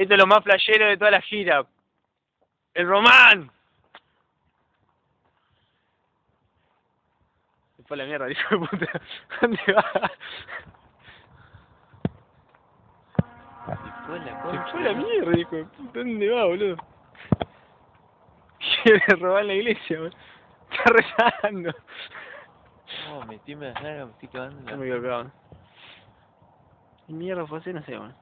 Esto es lo más flashero de toda la gira. ¡El Román! Se fue a la mierda, hijo de puta. ¿Dónde va? Se fue la Se concha. fue a la mierda, hijo de puta. ¿Dónde va, boludo? Quiere robar la iglesia, boludo. Está rezando. No, metíme las nalgas, me estoy cagando en No la... me quedo cagado. ¿Qué mierda fue hacer? No sé, boludo.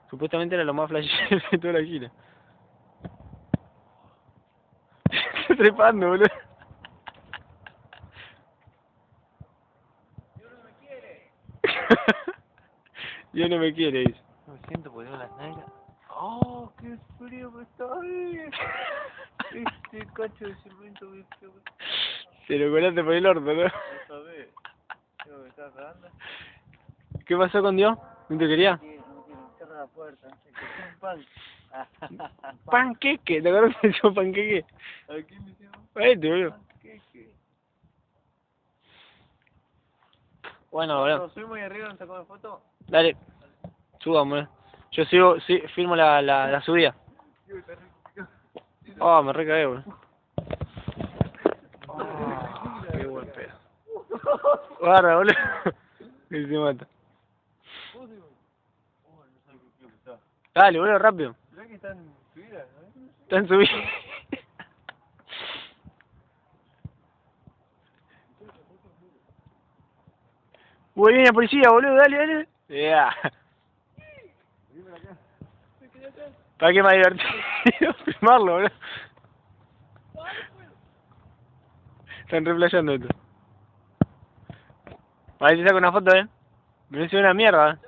Supuestamente era lo más flashero de toda la gira. Está trepando, boludo. Dios no me quiere, dice. No me siento porque tengo las nalgas. ¡Oh, qué frío que está ahí! Este cacho de cemento que frío que está. Se lo colaste por el orto, ¿no? No sabés. Creo que me estaba cagando. ¿Qué pasó con Dios? ¿No te quería? No quiero cerrar la puerta. Se cogió un pan. Panqueque, ¿te acuerdas de eso, panqueque? ¿A quién me hicieron? Este, boludo. Panqueque. Bueno, boludo. ¿Nos subimos ahí arriba, nos sacamos foto? Dale. Subamos, boludo. Yo sigo, sí, firmo la subida. Oh, me recagué, boludo. Oh, qué buen pedo. Guarda, boludo. Que se mata. Dale, boludo, rápido. ¿Será que están subidas, no? Está en subida. Uy, viene la policía, boludo, dale, dale. Ya. ¿Para qué más divertido? Filmarlo, boludo. Están replayando esto. A ver si saco una foto, Me hice una mierda,